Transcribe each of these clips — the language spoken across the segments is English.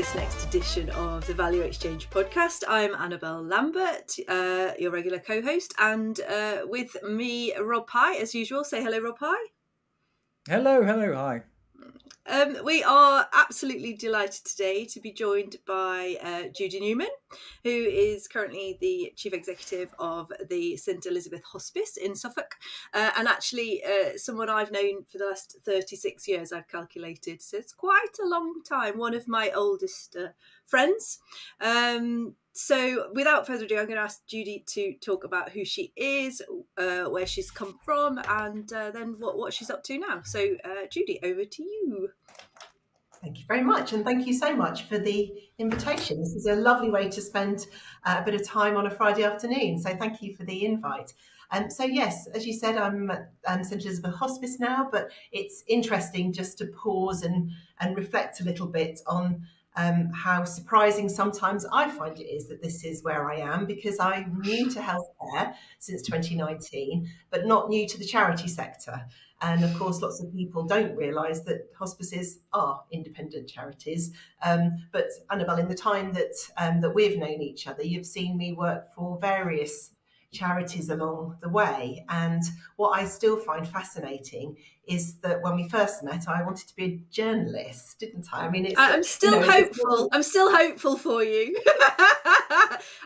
this next edition of the Value Exchange podcast. I'm Annabelle Lambert, your regular co-host, and with me, Rob Pye, as usual. Say hello, Rob Pye. Hello, hi. We are absolutely delighted today to be joined by Judi Newman, who is currently the Chief Executive of the St Elizabeth Hospice in Suffolk, and actually someone I've known for the last 36 years, I've calculated, so it's quite a long time, one of my oldest friends. So without further ado, I'm going to ask Judi to talk about who she is, where she's come from, and then what she's up to now. So Judi, over to you. Thank you very much, and thank you so much for the invitation. This is a lovely way to spend a bit of time on a Friday afternoon, so thank you for the invite. So yes, as you said, I'm at St Elizabeth Hospice now, but it's interesting just to pause and reflect a little bit on how surprising sometimes I find it is that this is where I am, because I'm new to healthcare since 2019, but not new to the charity sector. And of course, lots of people don't realise that hospices are independent charities. But Annabelle, in the time that we've known each other, you've seen me work for various charities along the way. And what I still find fascinating is that when we first met, I wanted to be a journalist, didn't I? I mean, I'm still hopeful. I'm still hopeful for you.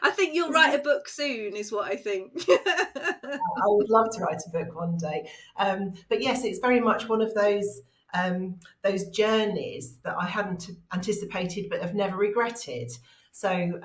I think you'll write a book soon, is what I think. I would love to write a book one day. But yes, it's very much one of those journeys that I hadn't anticipated but have never regretted. So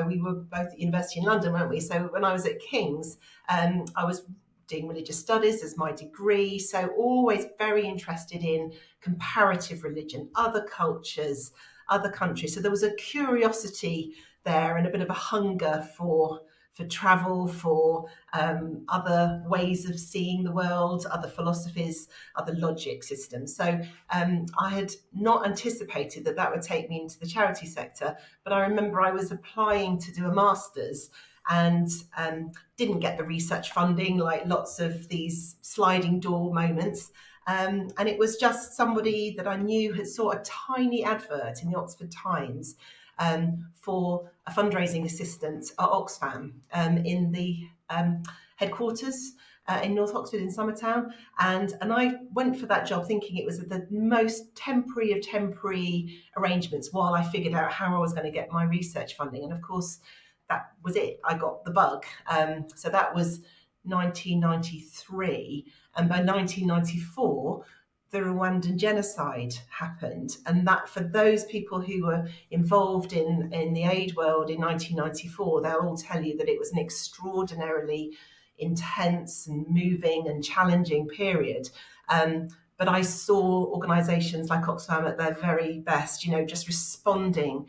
we were both at university in London, weren't we? So when I was at King's, I was doing religious studies as my degree. So always very interested in comparative religion, other cultures, other countries. So there was a curiosity there and a bit of a hunger for travel, for other ways of seeing the world, other philosophies, other logic systems. So I had not anticipated that would take me into the charity sector, but I remember I was applying to do a master's and didn't get the research funding, like lots of these sliding door moments. And it was just somebody that I knew had saw a tiny advert in the Oxford Times for a fundraising assistant at Oxfam in the headquarters in North Oxford in Summertown. And I went for that job thinking it was the most temporary of temporary arrangements while I figured out how I was going to get my research funding. And of course, that was it. I got the bug. So that was 1993. And by 1994, the Rwandan genocide happened. And that, for those people who were involved in the aid world in 1994, they'll all tell you that it was an extraordinarily intense and moving and challenging period. But I saw organisations like Oxfam at their very best, just responding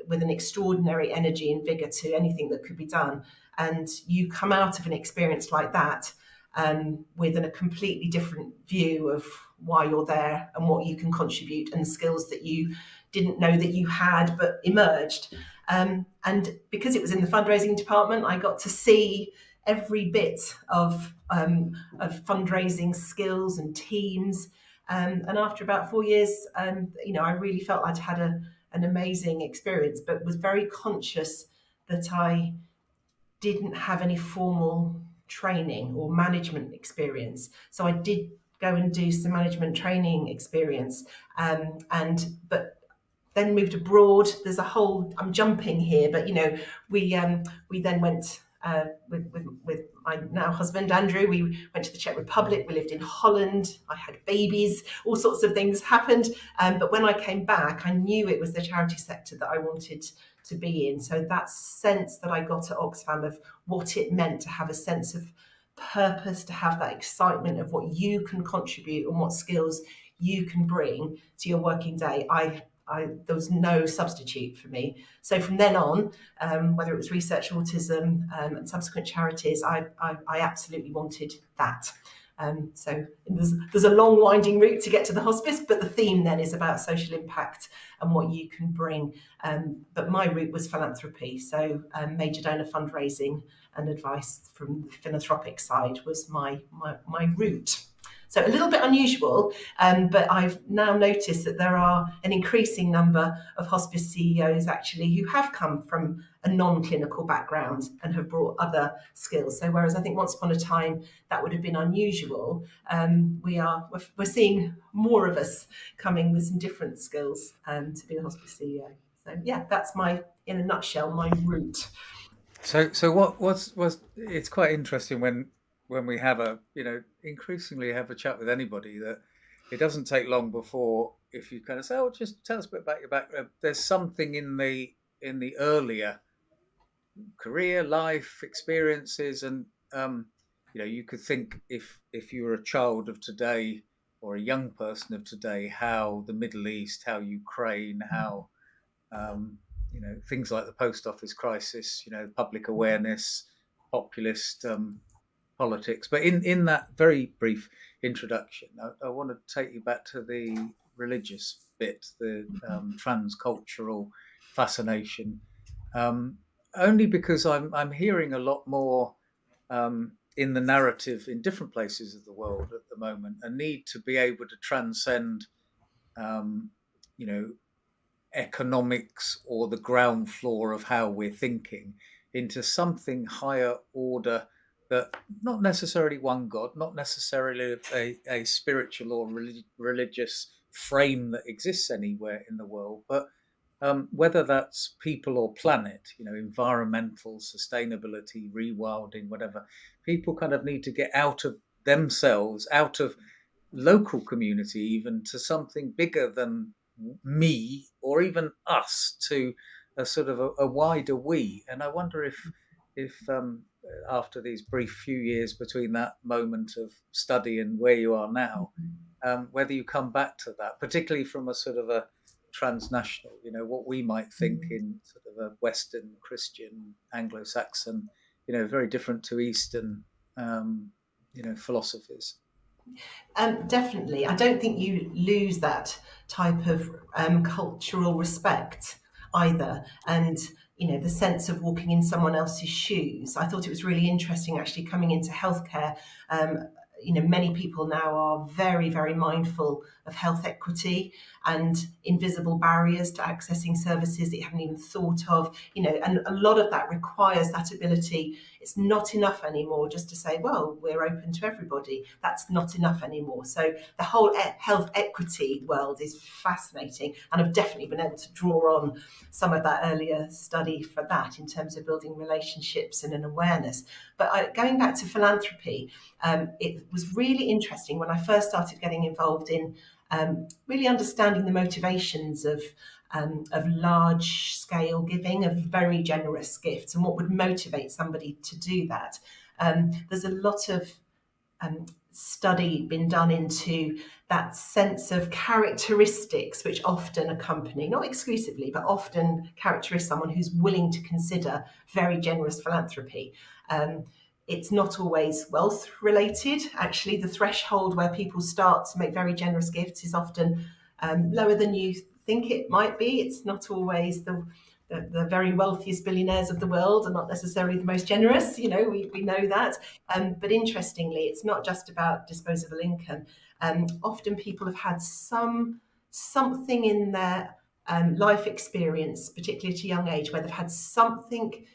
with an extraordinary energy and vigour to anything that could be done. And you come out of an experience like that with a completely different view of why you're there and what you can contribute and skills that you didn't know that you had but emerged. And because it was in the fundraising department, I got to see every bit of fundraising skills and teams. And after about 4 years, I really felt I'd had an amazing experience, but was very conscious that I didn't have any formal training or management experience. So I did go and do some management training experience, but then moved abroad. There's a whole, I'm jumping here, but we then went with my now husband Andrew. We went to the Czech Republic. We lived in Holland. I had babies. All sorts of things happened. But when I came back, I knew it was the charity sector that I wanted to be in. So that sense that I got at Oxfam of what it meant to have a sense of purpose, to have that excitement of what you can contribute and what skills you can bring to your working day, there was no substitute for me. So from then on, whether it was research autism and subsequent charities, I absolutely wanted that. So there's a long winding route to get to the hospice, but the theme then is about social impact and what you can bring. But my route was philanthropy. So major donor fundraising and advice from the philanthropic side was my route. So a little bit unusual, but I've now noticed that there are an increasing number of hospice CEOs actually who have come from a non-clinical background and have brought other skills. So whereas I think once upon a time that would have been unusual, we're seeing more of us coming with some different skills to be a hospice CEO. So yeah, that's in a nutshell, my route. So what's it's quite interesting when we have increasingly have a chat with anybody, that it doesn't take long before, if you kind of say, oh, just tell us a bit about your background, there's something in the earlier career life experiences, and you could think, if you were a child of today or a young person of today, how the Middle East, how Ukraine, how things like the post office crisis, public awareness, populist politics. But in that very brief introduction, I want to take you back to the religious bit, the transcultural fascination, only because I'm hearing a lot more in the narrative in different places of the world at the moment, a need to be able to transcend, economics or the ground floor of how we're thinking into something higher order, that not necessarily one God, not necessarily a spiritual or religious frame that exists anywhere in the world, but whether that's people or planet, environmental sustainability, rewilding, whatever. People kind of need to get out of themselves, out of local community, even to something bigger than me or even us, to a sort of a wider we. And I wonder if after these brief few years between that moment of study and where you are now, whether you come back to that, particularly from a sort of a transnational, what we might think in sort of a Western Christian Anglo-Saxon, very different to Eastern, philosophies. Definitely. I don't think you lose that type of cultural respect either. And, the sense of walking in someone else's shoes. I thought it was really interesting actually coming into healthcare. Many people now are very, very mindful of health equity and invisible barriers to accessing services that you haven't even thought of, and a lot of that requires that ability. It's not enough anymore just to say, well, we're open to everybody. That's not enough anymore. So the whole health equity world is fascinating, and I've definitely been able to draw on some of that earlier study for that in terms of building relationships and an awareness. But going back to philanthropy, it was really interesting when I first started getting involved in really understanding the motivations of large-scale giving, of very generous gifts, and what would motivate somebody to do that. There's a lot of study been done into that sense of characteristics which often accompany, not exclusively, but often characterize someone who's willing to consider very generous philanthropy. It's not always wealth related. Actually, the threshold where people start to make very generous gifts is often lower than you think it might be. It's not always the very wealthiest billionaires of the world are not necessarily the most generous. We know that. But interestingly, it's not just about disposable income. Often people have had something in their life experience, particularly at a young age, where they've had something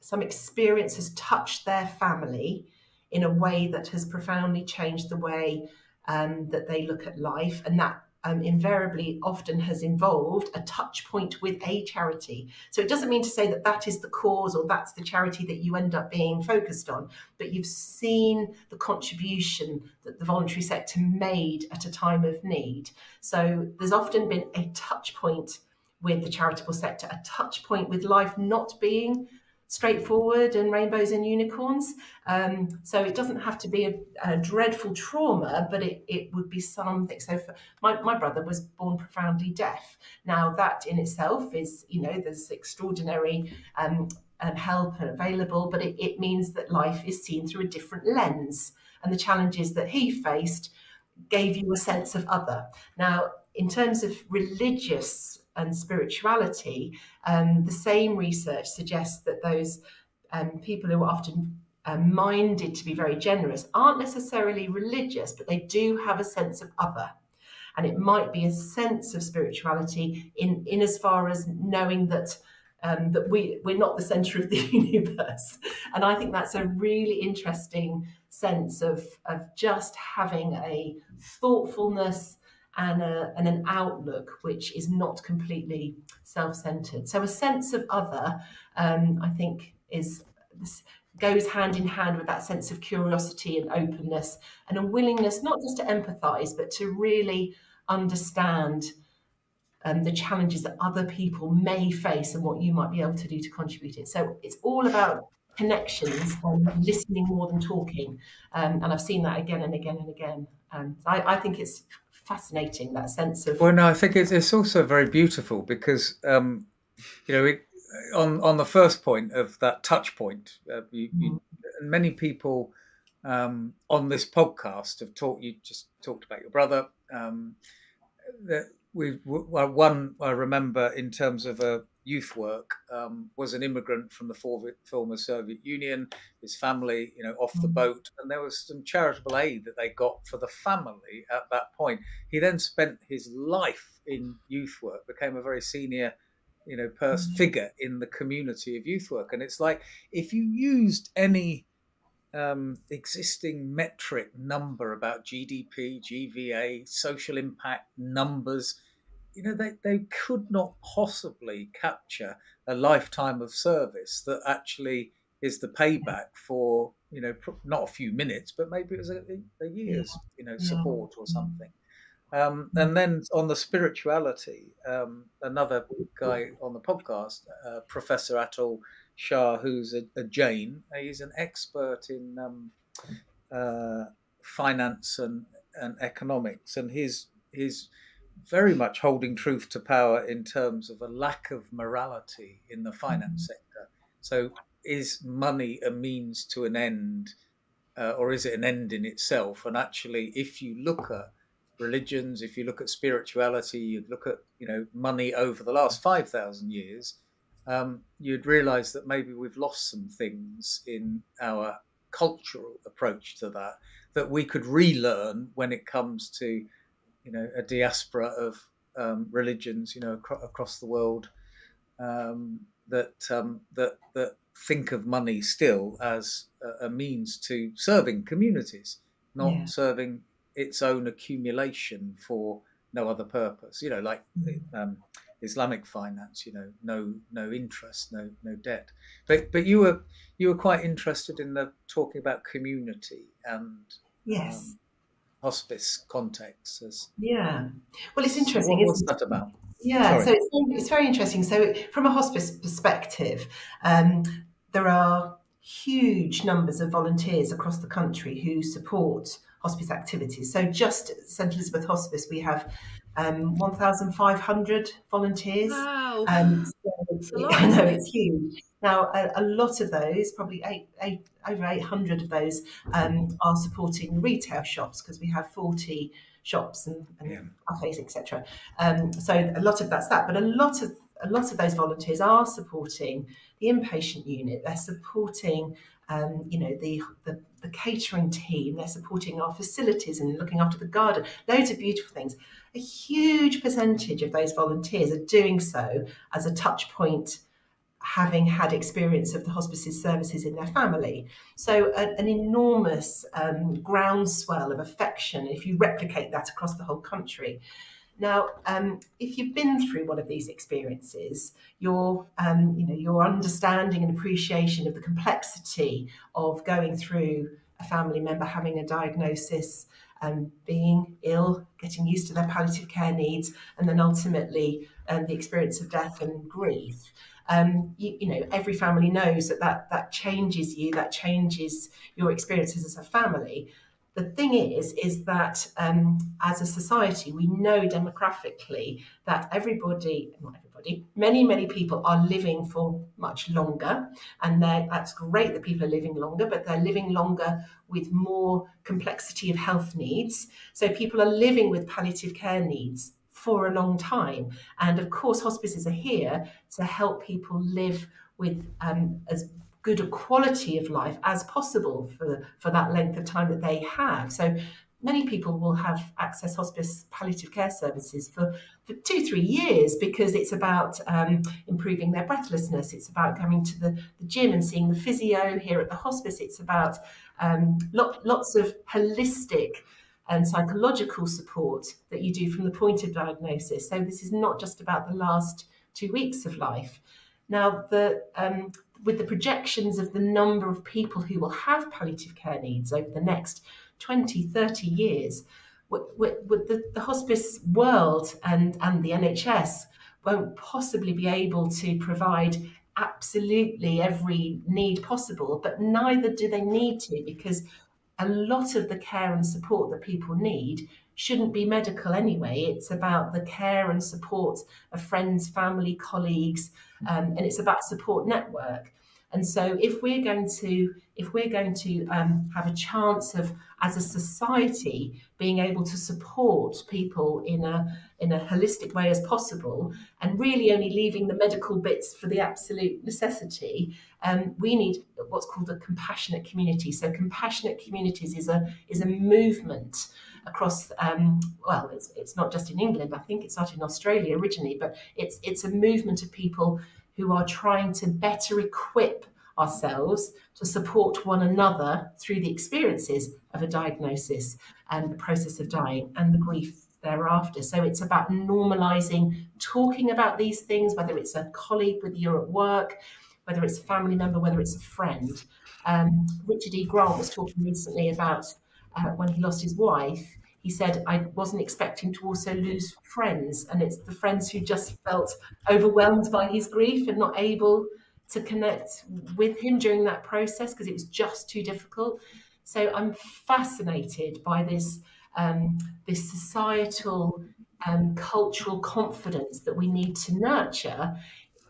some experience has touched their family in a way that has profoundly changed the way that they look at life, and that invariably often has involved a touch point with a charity. So it doesn't mean to say that that is the cause or that's the charity that you end up being focused on, but you've seen the contribution that the voluntary sector made at a time of need. So there's often been a touch point with the charitable sector, a touch point with life not being straightforward and rainbows and unicorns. So it doesn't have to be a dreadful trauma, but it would be something. So my brother was born profoundly deaf. Now that in itself is, there's extraordinary help available, but it means that life is seen through a different lens. And the challenges that he faced gave you a sense of other. Now, in terms of religious and spirituality, the same research suggests that those people who are often minded to be very generous aren't necessarily religious, but they do have a sense of other. And it might be a sense of spirituality in as far as knowing that that we're not the centre of the universe. And I think that's a really interesting sense of just having a thoughtfulness and an outlook which is not completely self-centered. So a sense of other, I think, goes hand in hand with that sense of curiosity and openness and a willingness not just to empathise, but to really understand the challenges that other people may face and what you might be able to do to contribute it. So it's all about connections and listening more than talking. And I've seen that again and again and again. I think it's fascinating, that sense of... Well, no, I think it's also very beautiful because, you know, on the first point of that touch point, many people on this podcast have you just talked about your brother. That one I remember in terms of a youth work was an immigrant from the former Soviet Union, his family, you know, off the boat, and there was some charitable aid that they got for the family at that point. He then spent his life in youth work, became a very senior, you know, figure in the community of youth work. And it's like, if you used any existing metric number about GDP, GVA, social impact numbers, you know, they could not possibly capture a lifetime of service that actually is the payback for, you know, not a few minutes, but maybe it was a year's, you know, support or something. And then on the spirituality, another guy on the podcast, Professor Atul Shah, who's a Jain, he's an expert in finance and economics, and he's very much holding truth to power in terms of a lack of morality in the finance sector. So is money a means to an end, or is it an end in itself? And actually, if you look at religions, if you look at spirituality, you'd look at, you know, money over the last 5,000 years, you'd realize that maybe we've lost some things in our cultural approach to that we could relearn when it comes to, you know, a diaspora of religions, you know, across the world, that think of money still as a means to serving communities, not serving its own accumulation for no other purpose. You know, like Islamic finance, you know, no interest, no debt. But you were quite interested in talking about community and hospice contexts. Well, it's interesting. So what's that about? Yeah, so it's very interesting. So from a hospice perspective, there are huge numbers of volunteers across the country who support hospice activities. So just at St Elizabeth Hospice, we have 1,500 volunteers. Wow. I know, it's huge. Now, a lot of those, probably over 800 of those, are supporting retail shops, because we have 40 shops and cafes, etc. So a lot of that's that, but a lot of those volunteers are supporting the inpatient unit. They're supporting, you know, the catering team. They're supporting our facilities and looking after the garden. Loads of beautiful things. A huge percentage of those volunteers are doing so as a touch point, having had experience of the hospice's services in their family. So an enormous groundswell of affection, if you replicate that across the whole country. Now, if you've been through one of these experiences, your understanding and appreciation of the complexity of going through a family member having a diagnosis, being ill, getting used to their palliative care needs, and then ultimately the experience of death and grief. You know, every family knows that changes you, that changes your experiences as a family. The thing is that as a society, we know demographically that many people are living for much longer, and that's great that people are living longer, but they're living longer with more complexity of health needs. So people are living with palliative care needs for a long time. And of course, hospices are here to help people live with as good a quality of life as possible for that length of time that they have. So many people will have access hospice palliative care services for 2-3 years, because it's about improving their breathlessness. It's about going to the gym and seeing the physio here at the hospice. It's about lots of holistic and psychological support that you do from the point of diagnosis. So this is not just about the last 2 weeks of life. Now, with the projections of the number of people who will have palliative care needs over the next 20, 30 years, the hospice world and the NHS won't possibly be able to provide absolutely every need possible, but neither do they need to, because a lot of the care and support that people need shouldn't be medical anyway. It's about the care and support of friends, family, colleagues, and it's about support network. And so if we're going to have a chance of, as a society, being able to support people in a holistic way as possible, and really only leaving the medical bits for the absolute necessity, we need what's called a compassionate community. So compassionate communities is a movement across, well, it's not just in England. I think it started in Australia originally, but it's a movement of people who are trying to better equip ourselves to support one another through the experiences of a diagnosis and the process of dying and the grief thereafter. So it's about normalizing talking about these things, whether it's a colleague with you at work, whether it's a family member, whether it's a friend. Richard E. Grant was talking recently about when he lost his wife. He said, I wasn't expecting to also lose friends. And it's the friends who just felt overwhelmed by his grief and not able to connect with him during that process because it was just too difficult. So I'm fascinated by this societal cultural confidence that we need to nurture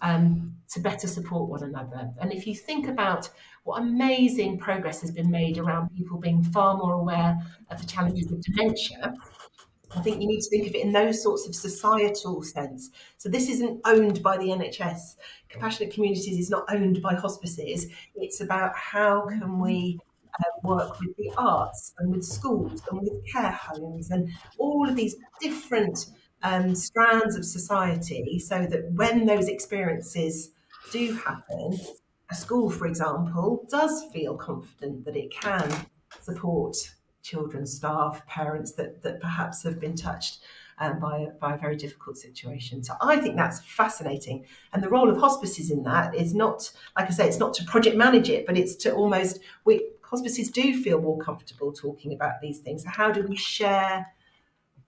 to better support one another. And if you think about what amazing progress has been made around people being far more aware of the challenges of dementia, I think you need to think of it in those sorts of societal sense. So this isn't owned by the NHS. Compassionate Communities is not owned by hospices. It's about how can we work with the arts and with schools and with care homes and all of these different strands of society, so that when those experiences do happen, a school, for example, does feel confident that it can support children, staff, parents that perhaps have been touched by a very difficult situation. So I think that's fascinating. And the role of hospices in that is not, like I say, it's not to project manage it, but it's to almost, hospices do feel more comfortable talking about these things. So how do we share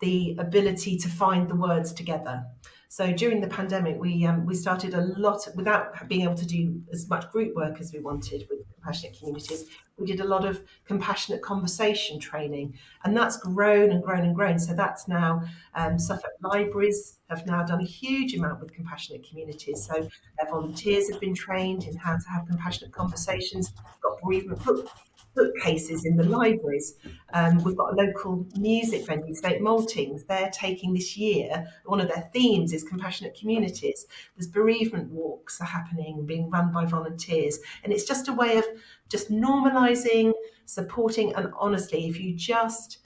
the ability to find the words together? So during the pandemic, we started a lot, without being able to do as much group work as we wanted with Compassionate Communities. We did a lot of compassionate conversation training, and that's grown and grown and grown. So that's now, Suffolk libraries have now done a huge amount with Compassionate Communities. So their volunteers have been trained in how to have compassionate conversations. We've got bereavement bookcases in the libraries. We've got a local music venue, St Maltings. They're taking this year, one of their themes is compassionate communities. There's bereavement walks are happening, being run by volunteers. And it's just a way of just normalising, supporting, and honestly, if you just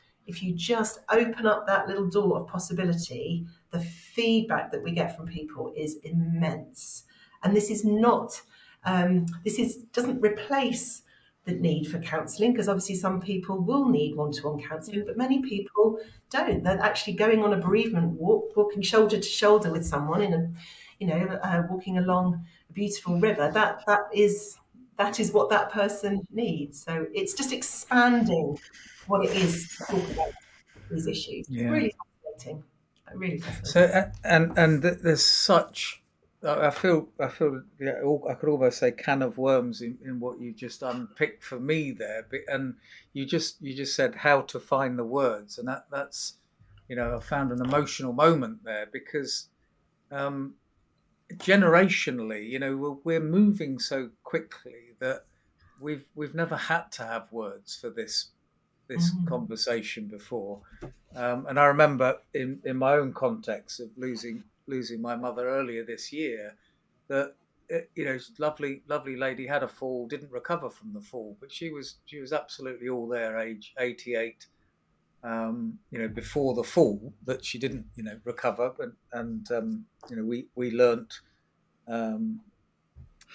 open up that little door of possibility, the feedback that we get from people is immense. And this is not, doesn't replace the need for counselling, because obviously some people will need one-to-one counselling, but many people don't. They're actually going on a bereavement walk, walking shoulder to shoulder with someone walking along a beautiful river. That is what that person needs. So it's just expanding what it is to talk about these issues. Yeah. Really fascinating. Really fascinating. So and there's such. I feel I could almost say can of worms in what you just unpicked for me there. And you just said how to find the words, and that's I found an emotional moment there, because generationally, we're moving so quickly that we've never had to have words for this conversation before. And I remember in my own context of losing my mother earlier this year, that lovely lady, had a fall, didn't recover from the fall, but she was absolutely all there, age 88. Before the fall, that she didn't, recover, and we learnt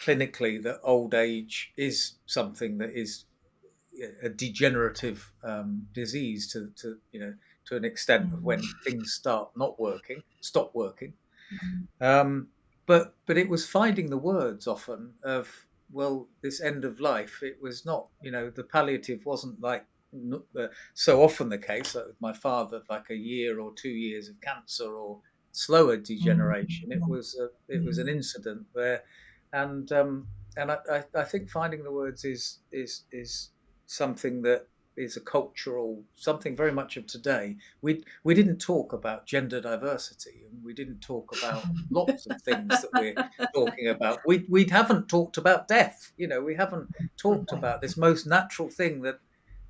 clinically that old age is something that is a degenerative disease to an extent of when things stop working. But it was finding the words often of, well, this end of life. It was not, the palliative wasn't like so often the case, like with my father, like a year or 2 years of cancer or slower degeneration. It was an incident there, and I think finding the words is something that is a cultural something very much of today. We didn't talk about gender diversity, and we didn't talk about lots of things that we're talking about. We haven't talked about death. We haven't talked about this most natural thing that,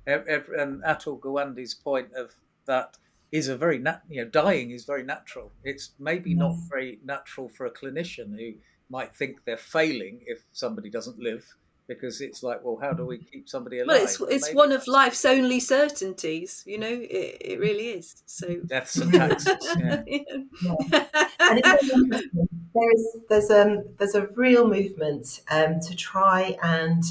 and Atul Gawande's point of that is a very dying is very natural. It's maybe not very natural for a clinician who might think they're failing if somebody doesn't live, because it's like, well, how do we keep somebody alive? Well, it's one of life's only certainties, it really is. So deaths and taxes. And there's a real movement to try and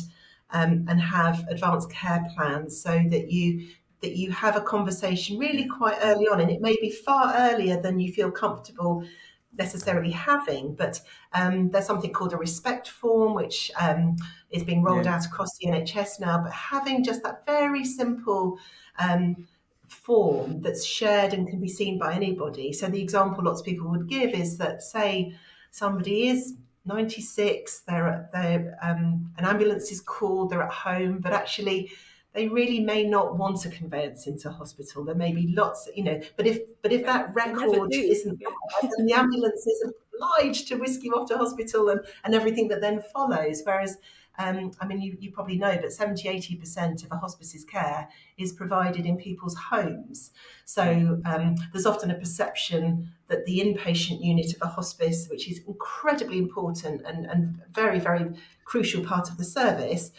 have advanced care plans, so that you have a conversation really quite early on, and it may be far earlier than you feel comfortable necessarily having, but there's something called a respect form, which is being rolled out across the NHS now. But having just that very simple form that's shared and can be seen by anybody. So the example lots of people would give is that, say somebody is 96, an ambulance is called, they're at home, but actually they really may not want a conveyance into hospital. There may be lots, but if that record isn't there, then the ambulance is obliged to whisk you off to hospital and everything that then follows. Whereas, you probably know, but 70-80% of a hospice's care is provided in people's homes. So there's often a perception that the inpatient unit of a hospice, which is incredibly important and very, very crucial part of the service,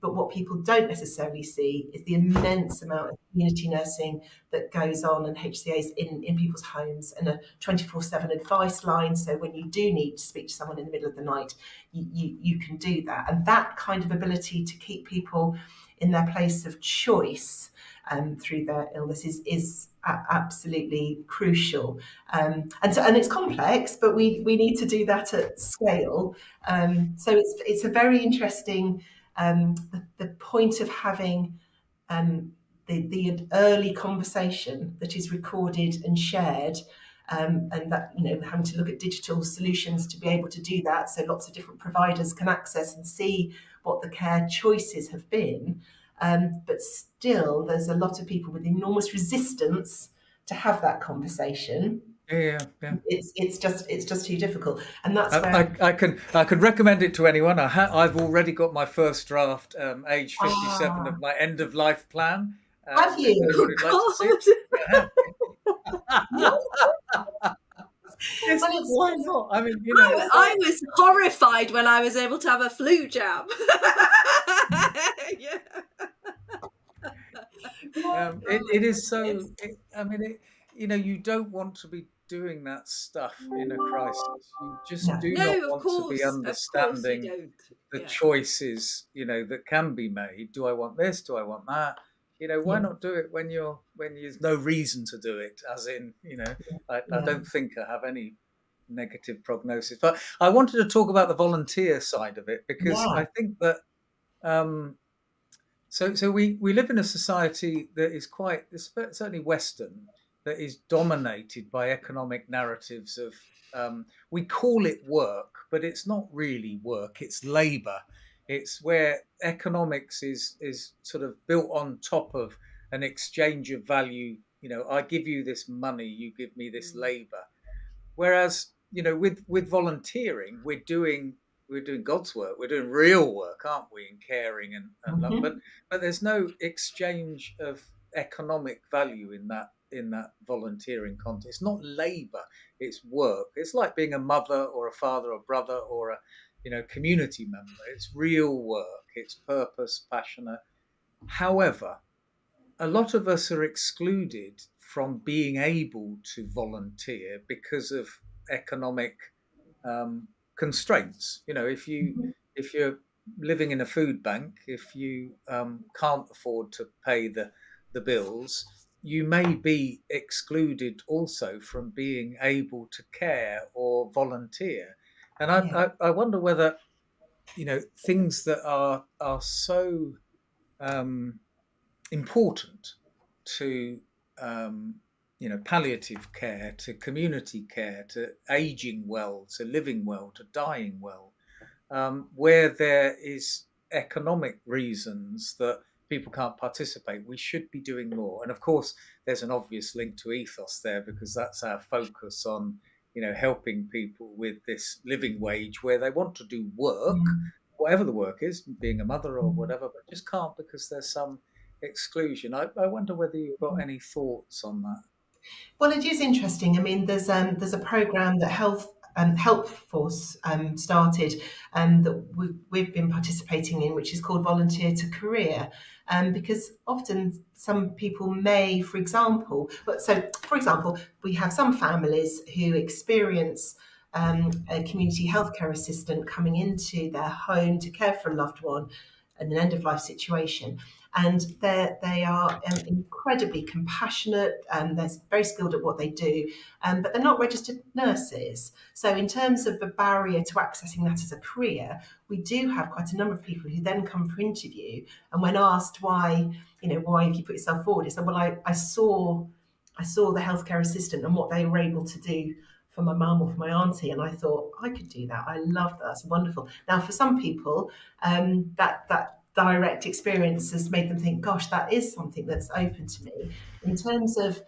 but what people don't necessarily see is the immense amount of community nursing that goes on, and HCAs in people's homes, and a 24/7 advice line. So when you do need to speak to someone in the middle of the night, you can do that. And that kind of ability to keep people in their place of choice through their illness is absolutely crucial. And it's complex, but we need to do that at scale. So it's a very interesting, the point of having the early conversation that is recorded and shared, and that, having to look at digital solutions to be able to do that, so lots of different providers can access and see what the care choices have been. But still, there's a lot of people with enormous resistance to have that conversation. Yeah. It's just too difficult, and that's where I can recommend it to anyone. I've already got my first draft, age 57, of my end of life plan. Have you? Why not? I mean, I was horrified when I was able to have a flu jab. It is so. You don't want to be doing that stuff in a crisis. You just do not want to be understanding the choices, that can be made. Do I want this? Do I want that? Why not do it when there's no reason to do it? As in, I don't think I have any negative prognosis. But I wanted to talk about the volunteer side of it, because I think that so we live in a society that is certainly Western, that is dominated by economic narratives of we call it work, but it's not really work, it's labour. It's where economics is sort of built on top of an exchange of value. I give you this money, you give me this labour. Whereas, with volunteering, we're doing God's work. We're doing real work, aren't we? In caring and love. But there's no exchange of economic value in that in that volunteering context. It's not labour, it's work. It's like being a mother or a father or brother or a community member. It's real work. It's purpose, passionate. However, a lot of us are excluded from being able to volunteer because of economic constraints. If you're living in a food bank, if you can't afford to pay the bills, you may be excluded also from being able to care or volunteer. And I wonder whether things that are so important to palliative care, to community care, to aging well, to living well, to dying well, where there is economic reasons that people can't participate, we should be doing more. And of course, there's an obvious link to ethos there, because that's our focus on helping people with this living wage, where they want to do work, whatever the work is, being a mother or whatever, but just can't because there's some exclusion. I wonder whether you've got any thoughts on that. Well, it is interesting. I mean, there's a programme that Help Force started that we've been participating in, which is called Volunteer to Career, because often some people may, for example, we have some families who experience a community healthcare assistant coming into their home to care for a loved one in an end-of-life situation. And they are incredibly compassionate, they're very skilled at what they do, but they're not registered nurses. So in terms of the barrier to accessing that as a career, we do have quite a number of people who then come for interview, and when asked why have you put yourself forward, it's like, well, I saw the healthcare assistant and what they were able to do for my mum or for my auntie, and I thought I could do that. I love that. That's wonderful. Now, for some people, that direct experience has made them think, gosh, that is something that's open to me. In terms of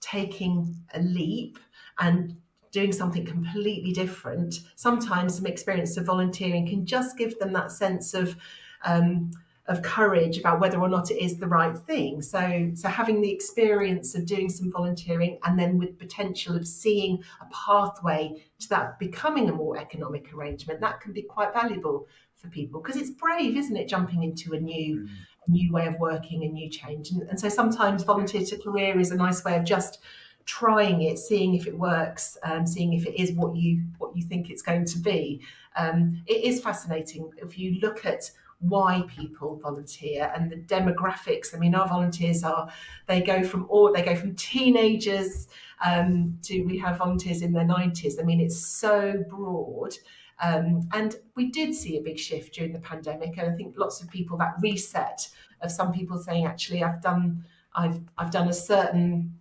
taking a leap and doing something completely different, sometimes some experience of volunteering can just give them that sense of courage about whether or not it is the right thing. So having the experience of doing some volunteering, and then with potential of seeing a pathway to that becoming a more economic arrangement, that can be quite valuable for people, because it's brave, isn't it, jumping into a new way of working, a new change. And so sometimes Volunteer to Career is a nice way of just trying it, seeing if it works, seeing if it is what you think it's going to be. It is fascinating if you look at why people volunteer and the demographics. I mean, our volunteers they go from teenagers to, we have volunteers in their 90s. I mean, it's so broad. And we did see a big shift during the pandemic, and I think lots of people, that reset of some people saying, actually, I've done a certain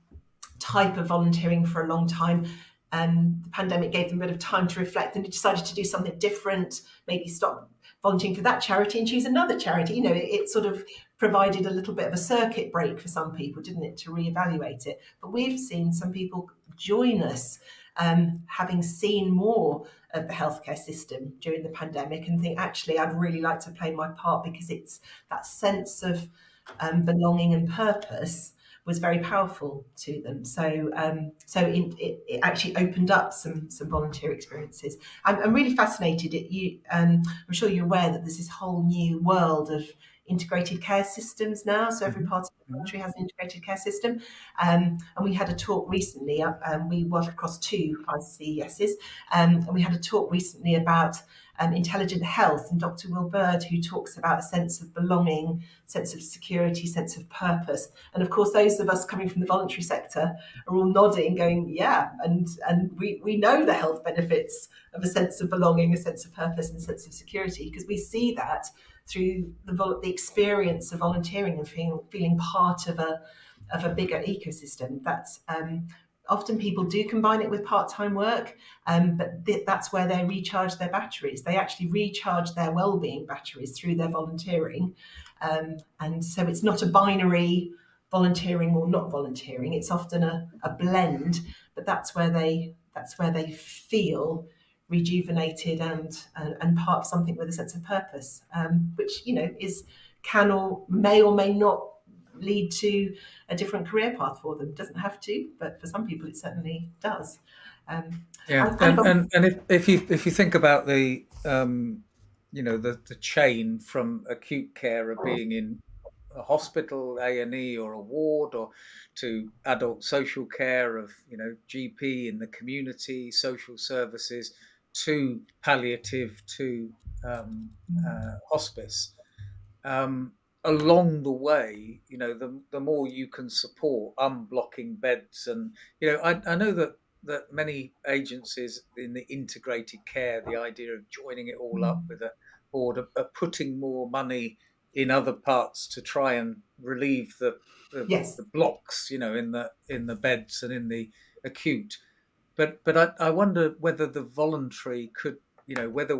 type of volunteering for a long time, and the pandemic gave them a bit of time to reflect, and they decided to do something different, maybe stop volunteering for that charity and choose another charity. It sort of provided a little bit of a circuit break for some people, didn't it, to reevaluate it. But we've seen some people join us, having seen more of the healthcare system during the pandemic, and think, actually, I'd really like to play my part, because it's that sense of belonging and purpose was very powerful to them. So it actually opened up some volunteer experiences. I'm really fascinated. I'm sure you're aware that there's this whole new world of integrated care systems now. So every part of the country has an integrated care system. And we had a talk recently, we work across 2 ICSs, and we had a talk recently about intelligent health, and Dr. Will Bird, who talks about a sense of belonging, sense of security, sense of purpose. And of course, those of us coming from the voluntary sector are all nodding, going, yeah, and we know the health benefits of a sense of belonging, a sense of purpose, and a sense of security, because we see that through the experience of volunteering and feeling part of a bigger ecosystem. That's often people do combine it with part-time work, but that's where they recharge their batteries. They actually recharge their wellbeing batteries through their volunteering, and so it's not a binary volunteering or not volunteering. It's often a blend, but that's where they feel rejuvenated and part of something with a sense of purpose, which can or may not lead to a different career path for them. It doesn't have to, but for some people it certainly does. Yeah, and if you think about the the chain from acute care of being in a hospital, A&E, or a ward, or to adult social care of GP in the community, social services, to palliative, to hospice. Um, Along the way, the more you can support unblocking beds, and I know that many agencies in the integrated care, the idea of joining it all up with a board, are putting more money in other parts to try and relieve Yes. the blocks, in the beds and in the acute. But I wonder whether the voluntary could, whether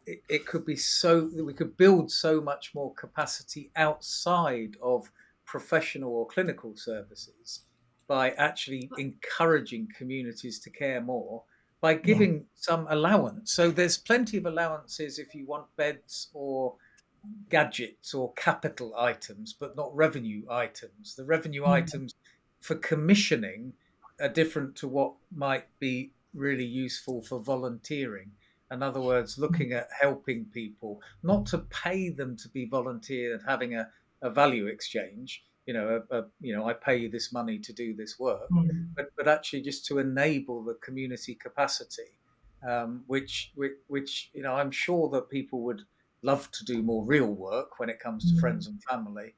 it could be so that we could build so much more capacity outside of professional or clinical services by actually encouraging communities to care more, by giving some allowance. So there's plenty of allowances if you want beds or gadgets or capital items, but not revenue items. The revenue items for commissioning are different to what might be really useful for volunteering. In other words, looking at helping people, not to pay them to be volunteer and having a value exchange. I pay you this money to do this work, but actually just to enable the community capacity, which I'm sure that people would love to do more real work when it comes to friends and family,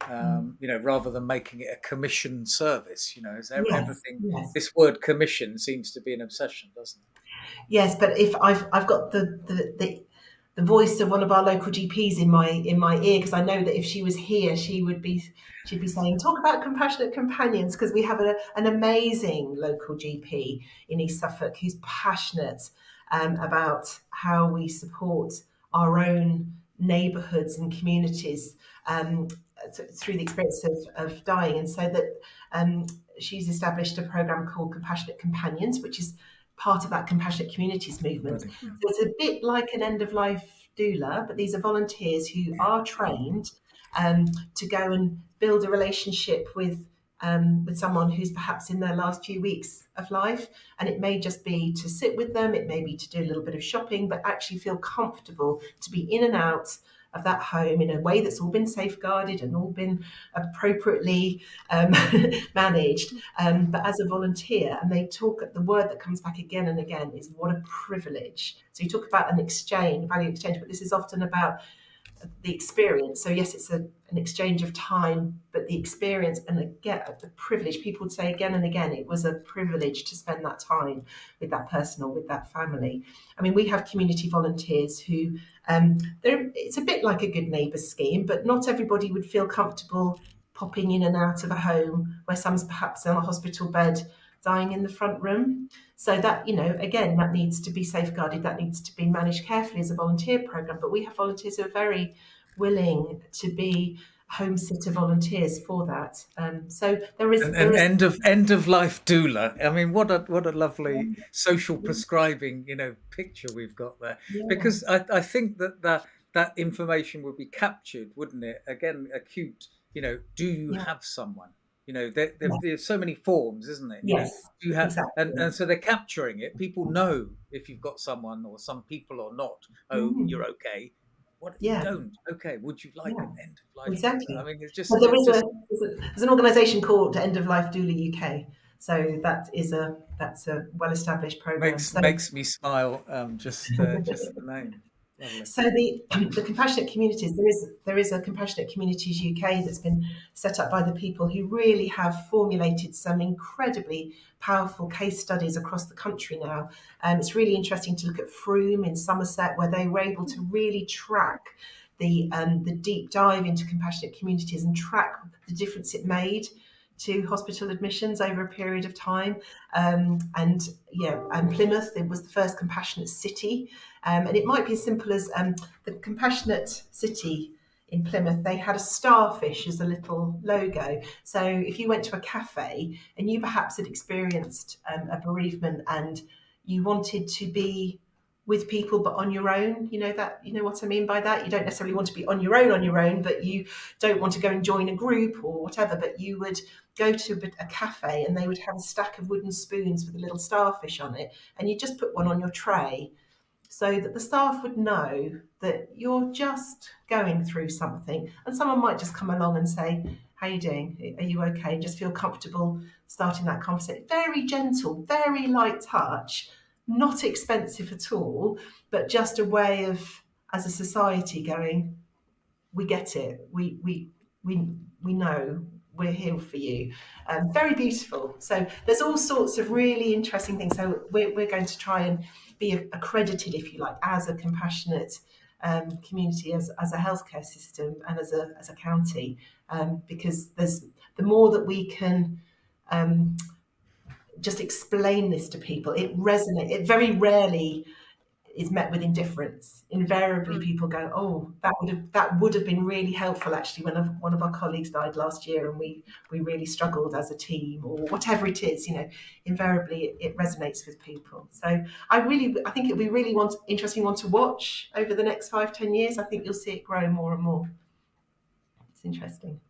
rather than making it a commission service. Everything. Yes. This word commission seems to be an obsession, doesn't it? Yes, but if I've got the voice of one of our local GPs in my ear, because I know that if she was here, she'd be saying, talk about compassionate companions, because we have an amazing local GP in East Suffolk who's passionate about how we support our own neighbourhoods and communities through the experience of dying. And so that she's established a programme called Compassionate Companions, which is part of that compassionate communities movement. So it's a bit like an end-of-life doula, but these are volunteers who are trained to go and build a relationship with someone who's perhaps in their last few weeks of life. And it may just be to sit with them, it may be to do a little bit of shopping, but actually feel comfortable to be in and out of that home in a way that's all been safeguarded and all been appropriately managed. But as a volunteer, and they talk, the word that comes back again and again is what a privilege. So you talk about an exchange, value exchange, but this is often about the experience. So yes, it's an exchange of time, but the experience and again, the privilege. People would say again and again, it was a privilege to spend that time with that person or with that family. I mean, we have community volunteers who, it's a bit like a good neighbours scheme, but not everybody would feel comfortable popping in and out of a home where someone's perhaps on a hospital bed dying in the front room. So that, again, that needs to be safeguarded, that needs to be managed carefully as a volunteer programme. But we have volunteers who are very willing to be home sitter volunteers for that. So there is an end of life doula. I mean, what a lovely social prescribing picture we've got there. Because I think that information would be captured, wouldn't it? Again, acute. Do you have someone? There's so many forms, isn't it? Yes. Do you have, exactly. and so they're capturing it. People know if you've got someone or some people or not. Oh, you're okay. What if you don't? Okay, would you like an end of life? Exactly. I mean, it's just. Well, there's an organisation called End of Life Doula UK. So that's a well-established programme. Makes me smile. Just the name. Lovely. So the compassionate communities, there is a Compassionate Communities UK that's been set up by the people who really have formulated some incredibly powerful case studies across the country now. It's really interesting to look at Frome in Somerset, where they were able to really track the deep dive into compassionate communities and track the difference it made to hospital admissions over a period of time. And Plymouth, it was the first compassionate city. And it might be as simple as the compassionate city in Plymouth, they had a starfish as a little logo. So if you went to a cafe and you perhaps had experienced a bereavement and you wanted to be with people, but on your own. You know what I mean by that? You don't necessarily want to be on your own, but you don't want to go and join a group or whatever, but you would go to a cafe and they would have a stack of wooden spoons with a little starfish on it, and you just put one on your tray so that the staff would know that you're just going through something, and someone might just come along and say, how are you doing? Are you okay? Just feel comfortable starting that conversation. Very gentle, very light touch, not expensive at all, but just a way of, as a society, going, we get it. We know we're here for you. Very beautiful. So there's all sorts of really interesting things. So we're going to try and be accredited, if you like, as a compassionate community, as a healthcare system, and as a county, because the more that we can just explain this to people, it resonates. It very rarely is met with indifference. Invariably, people go, "Oh, that would have been really helpful." Actually, when one of our colleagues died last year, and we really struggled as a team, or whatever it is, invariably it resonates with people. So I think it'll be really interesting one to watch over the next 5-10 years. I think you'll see it grow more and more. It's interesting.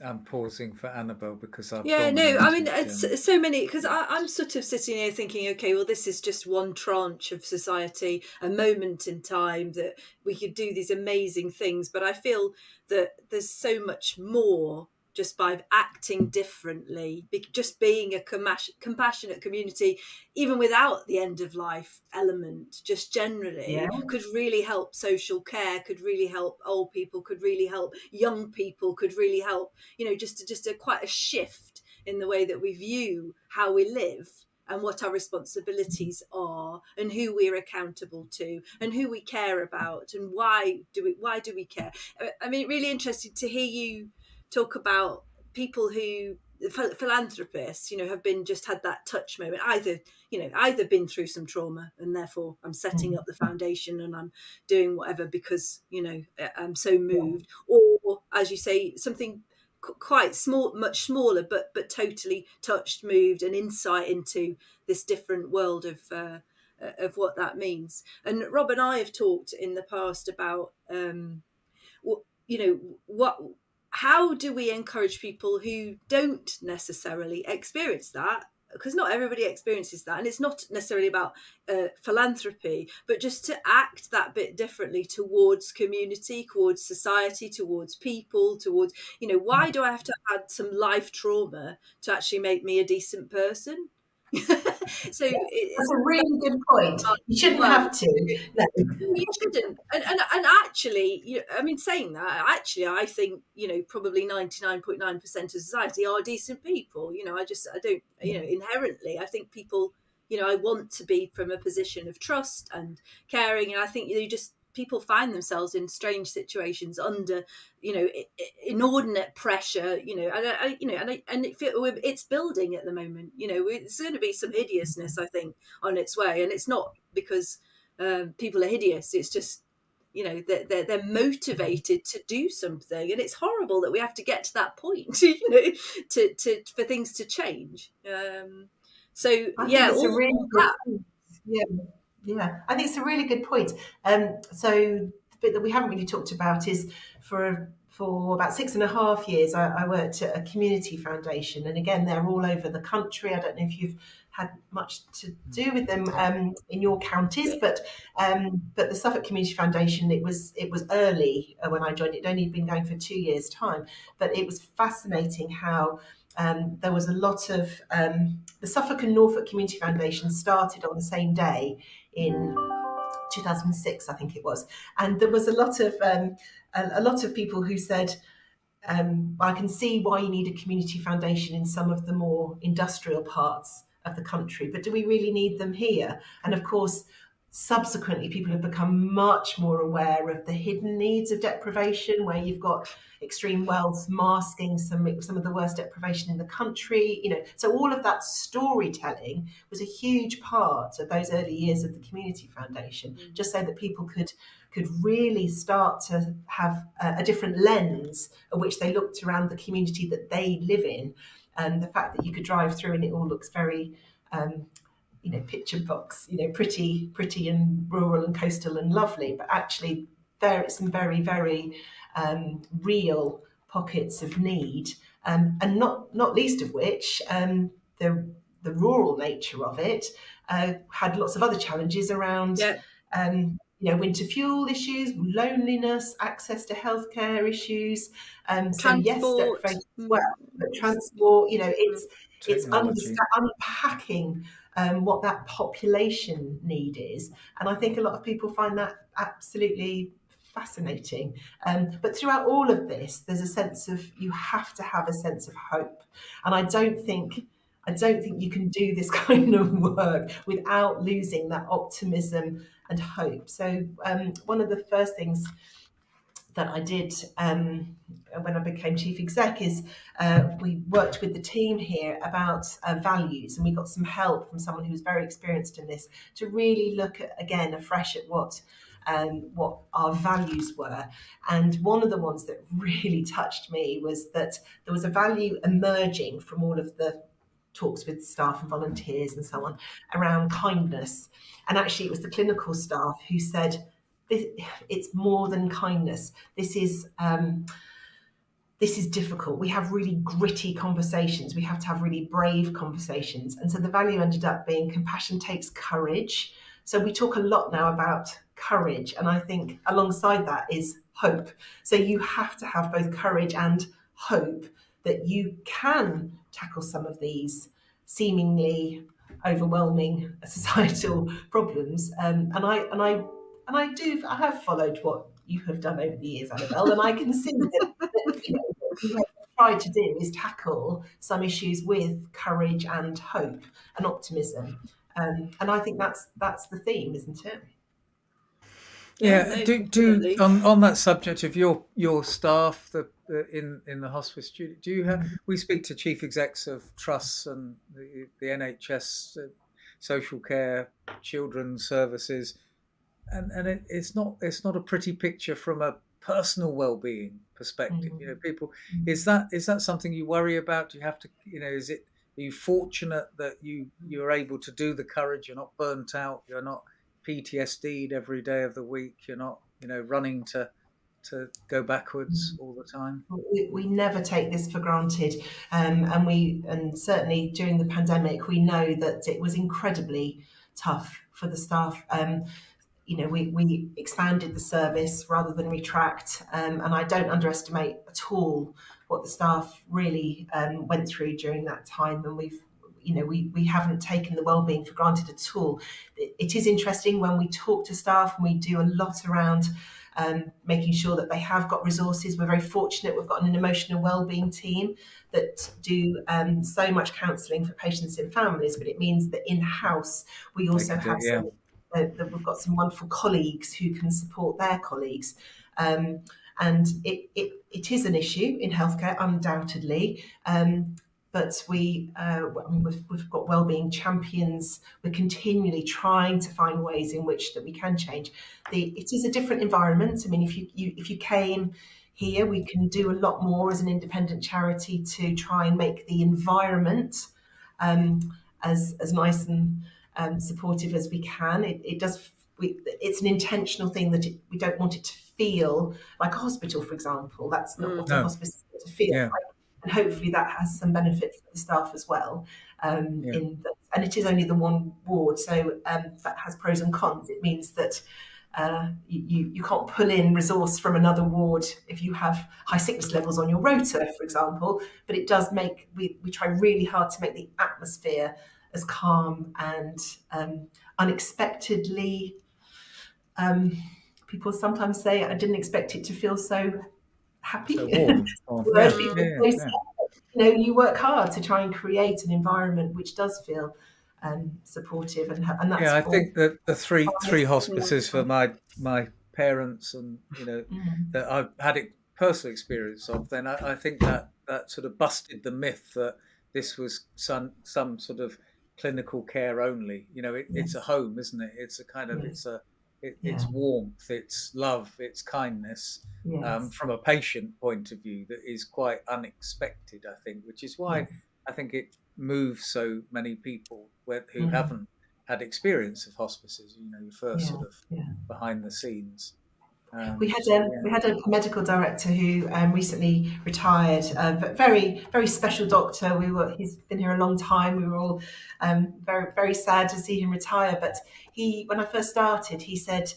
I'm pausing for Annabelle because I've it's so many, because I'm sort of sitting here thinking, okay, well, this is just one tranche of society, a moment in time that we could do these amazing things, but I feel that there's so much more just by acting differently, just being a compassionate community, even without the end of life element, just generally could really help social care, could really help old people, could really help young people, could really help, just quite a shift in the way that we view how we live and what our responsibilities are and who we're accountable to and who we care about and why do we care. I mean, really interested to hear you talk about people who, philanthropists, have had that touch moment, either been through some trauma and therefore I'm setting up the foundation and I'm doing whatever because, I'm so moved, or as you say, something quite small, much smaller, but totally touched, moved, and insight into this different world of what that means. And Rob and I have talked in the past about, how do we encourage people who don't necessarily experience that? Because not everybody experiences that, and it's not necessarily about philanthropy, but just to act that bit differently towards community, towards society, towards people, towards, why do I have to add some life trauma to actually make me a decent person? So that's a really good point. You shouldn't have to. No. You shouldn't. And actually, saying that, actually, I think, probably 99.9% of society are decent people. I don't, inherently, I think people, I want to be from a position of trust and caring. And I think people find themselves in strange situations under, inordinate pressure, and it's building at the moment. It's going to be some hideousness, I think, on its way. And it's not because people are hideous. It's just, they're motivated to do something, and it's horrible that we have to get to that point, for things to change. I think it's a really good point. So the bit that we haven't really talked about is for about 6.5 years, I worked at a community foundation, and again, they're all over the country. I don't know if you've had much to do with them in your counties, but the Suffolk Community Foundation, it was early when I joined. It'd only been going for 2 years' time, but it was fascinating how there was a lot of the Suffolk and Norfolk Community Foundation started on the same day in 2006, I think it was, and there was a lot of people who said, I can see why you need a community foundation in some of the more industrial parts of the country, but do we really need them here? And of course, subsequently, people have become much more aware of the hidden needs of deprivation, where you've got extreme wealth masking some of the worst deprivation in the country. So all of that storytelling was a huge part of those early years of the Community Foundation, just so that people could really start to have a different lens at which they looked around the community that they live in, and the fact that you could drive through and it all looks very picture box, pretty and rural and coastal and lovely, but actually there are some very, very real pockets of need, and not least of which the rural nature of it had lots of other challenges around. Winter fuel issues, loneliness, access to healthcare issues. So yes, deprivation as well, but transport. It's unpacking what that population need is, and I think a lot of people find that absolutely fascinating. But throughout all of this, there's a sense of, you have to have a sense of hope, and I don't think you can do this kind of work without losing that optimism and hope. So one of the first things that I did when I became chief exec is we worked with the team here about values, and we got some help from someone who was very experienced in this to really look at, again, afresh at what our values were. And one of the ones that really touched me was that there was a value emerging from all of the talks with staff and volunteers and so on around kindness. And actually it was the clinical staff who said, it's more than kindness. This is difficult. We have really gritty conversations. We have to have really brave conversations. And so the value ended up being compassion takes courage. So we talk a lot now about courage. And I think alongside that is hope. So you have to have both courage and hope that you can tackle some of these seemingly overwhelming societal problems. And I have followed what you have done over the years, Annabelle, and I can see that what you have tried to do is tackle some issues with courage and hope and optimism. And I think that's the theme, isn't it? Yeah. Do on that subject of your staff in the hospice, do you have? We speak to chief execs of trusts and the NHS, social care, children's services, and it's not a pretty picture from a personal well-being perspective. People, is that something you worry about? Do you have to, are you fortunate that you're able to do the courage? You're not burnt out. You're not PTSD'd every day of the week. You're not, running to go backwards all the time. We never take this for granted, and certainly during the pandemic, we know that it was incredibly tough for the staff. We expanded the service rather than retract, and I don't underestimate at all what the staff really went through during that time. And we haven't taken the wellbeing for granted at all. It is interesting when we talk to staff, and we do a lot around making sure that they have got resources. We're very fortunate. We've got an emotional wellbeing team that do so much counselling for patients and families, but it means that in-house we also have we've got some wonderful colleagues who can support their colleagues. And it is an issue in healthcare, undoubtedly. But we've got wellbeing champions. We're continually trying to find ways in which that we can change. It is a different environment. I mean, if you came here, we can do a lot more as an independent charity to try and make the environment as nice and supportive as we can. It's an intentional thing that we don't want it to feel like a hospital, for example. That's not what a hospice is to feel like. And hopefully that has some benefit for the staff as well. And it is only the one ward, so that has pros and cons. It means that you can't pull in resource from another ward if you have high sickness levels on your rota, for example. But it does make, we try really hard to make the atmosphere as calm and unexpectedly, people sometimes say, I didn't expect it to feel so happy. So warm. You work hard to try and create an environment which does feel supportive, and that's. I think that the three hospices for my parents, and that I've had it personal experience of. Then I think that sort of busted the myth that this was some sort of clinical care only. It's a home, isn't it? It's a kind of it's warmth, it's love, it's kindness. From a patient point of view, that is quite unexpected, I think, which is why I think it moves so many people who haven't had experience of hospices, you know, your first Yeah, sort of yeah. behind the scenes. We had So, we had a medical director who recently retired, but very special doctor. He's been here a long time. We were all very sad to see him retire. But when I first started, he said,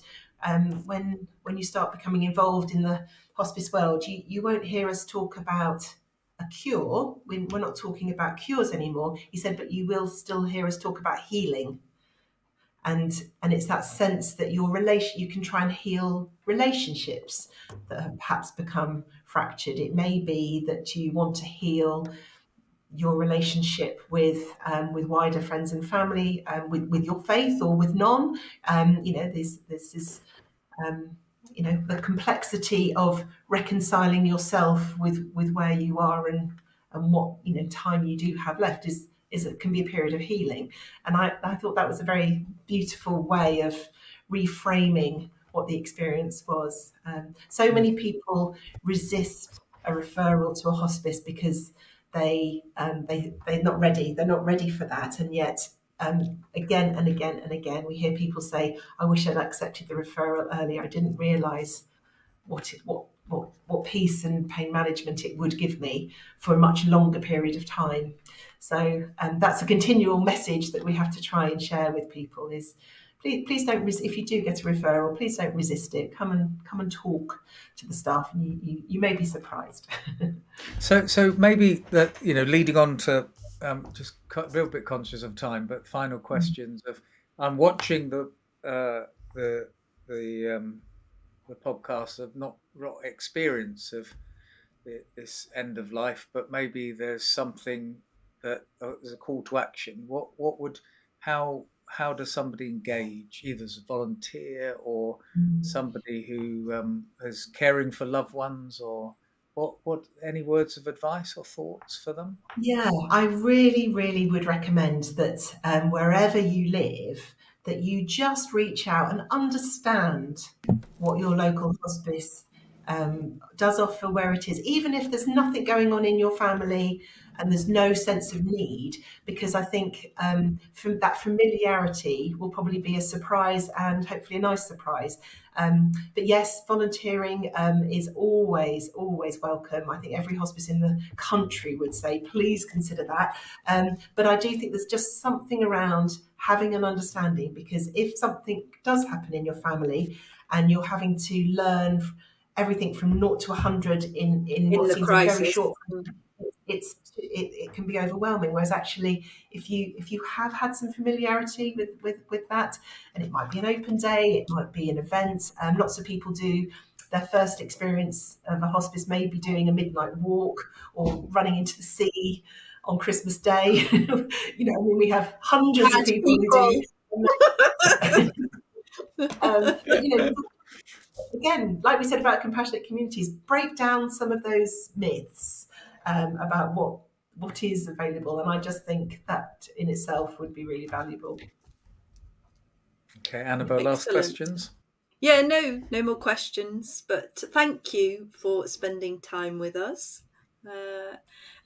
when you start becoming involved in the hospice world, you won't hear us talk about a cure. We're not talking about cures anymore. He said, but you will still hear us talk about healing. And it's that sense that you can try and heal relationships that have perhaps become fractured. It may be that you want to heal your relationship with wider friends and family, with your faith or with none. This is the complexity of reconciling yourself with where you are and what time you do have left is it can be a period of healing. And I thought that was a very beautiful way of reframing what the experience was. So many people resist a referral to a hospice because they're not ready. They're not ready for that, and yet again and again and again, we hear people say, "I wish I'd accepted the referral earlier. I didn't realise what peace and pain management it would give me for a much longer period of time." So that's a continual message that we have to try and share with people: is please don't if you do get a referral, please don't resist it. Come and talk to the staff, and you may be surprised. So maybe that, leading on to just a little bit conscious of time, but final questions of I'm watching the podcast of not experience of this end of life, but maybe there's something that is a call to action. How does somebody engage, either as a volunteer or somebody who is caring for loved ones, or what any words of advice or thoughts for them? Yeah, I really would recommend that wherever you live, that you just reach out and understand what your local hospice does offer, where it is, even if there's nothing going on in your family and there's no sense of need, because I think from that familiarity will probably be a surprise, and hopefully a nice surprise. But yes, volunteering is always welcome. I think every hospice in the country would say, please consider that. But I do think there's just something around having an understanding, because if something does happen in your family and you're having to learn everything from 0 to 100 in what seems a very short, it can be overwhelming. Whereas actually, if you have had some familiarity with that, and it might be an open day, it might be an event. Lots of people do their first experience of a hospice, maybe doing a midnight walk or running into the sea on Christmas Day. We have hundreds of people who do. Again, like we said about compassionate communities, break down some of those myths about what is available, and I just think that in itself would be really valuable. Okay, Annabelle, last questions? Yeah, no more questions, but thank you for spending time with us.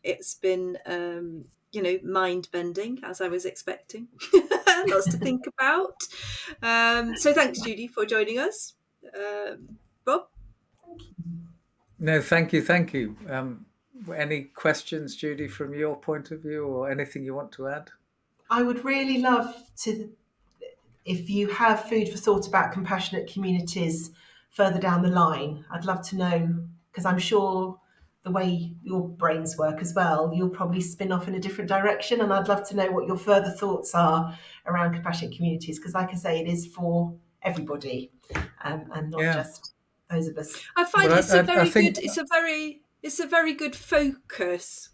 It's been mind-bending, as I was expecting. Lots to think about. So thanks, Judi, for joining us. Rob? No, thank you. Any questions, Judi, from your point of view, or anything you want to add? I would really love to, if you have food for thought about compassionate communities further down the line, I'd love to know, because I'm sure the way your brains work as well, you'll probably spin off in a different direction, and I'd love to know what your further thoughts are around compassionate communities, because like I say, it is for everybody, and not just those of us. I find it's a very good focus.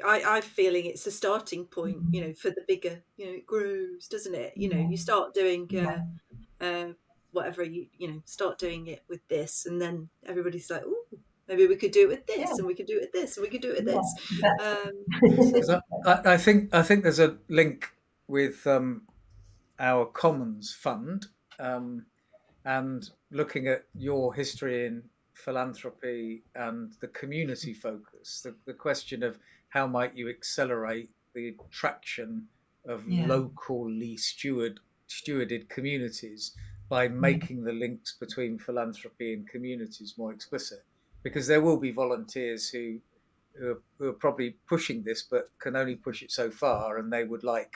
I'm feeling it's a starting point, for the bigger, it grows, doesn't it? You start doing whatever start doing it with this, and then everybody's like, oh, maybe we could do it with this, and we could do it with this, and we could do it with this. I think there's a link with our Commons Fund, and looking at your history in philanthropy and the community focus, the question of how might you accelerate the attraction of locally steward stewarded communities by making the links between philanthropy and communities more explicit, because there will be volunteers who are probably pushing this but can only push it so far, and they would like,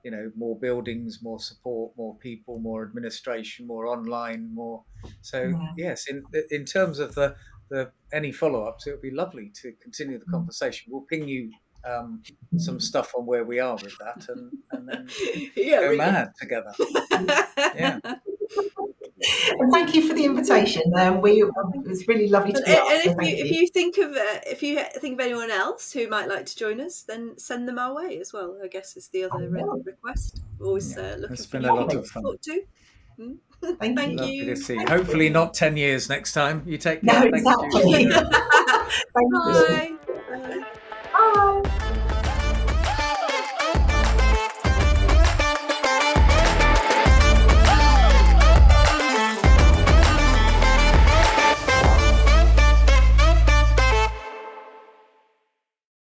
you know, more buildings, more support, more people, more administration, more online, more. So yes, in terms of the any follow-ups, it would be lovely to continue the conversation. We'll ping you some stuff on where we are with that, and then go mad together. Yeah. And thank you for the invitation. It was really lovely to be asked. And if you think of anyone else who might like to join us, then send them our way as well, I guess is the other request. Always looking it's for been a lot of fun. Thank you. Lovely to see you. Hopefully not 10 years next time. You take No, care. exactly. Thank you. Thank you. Bye. Bye.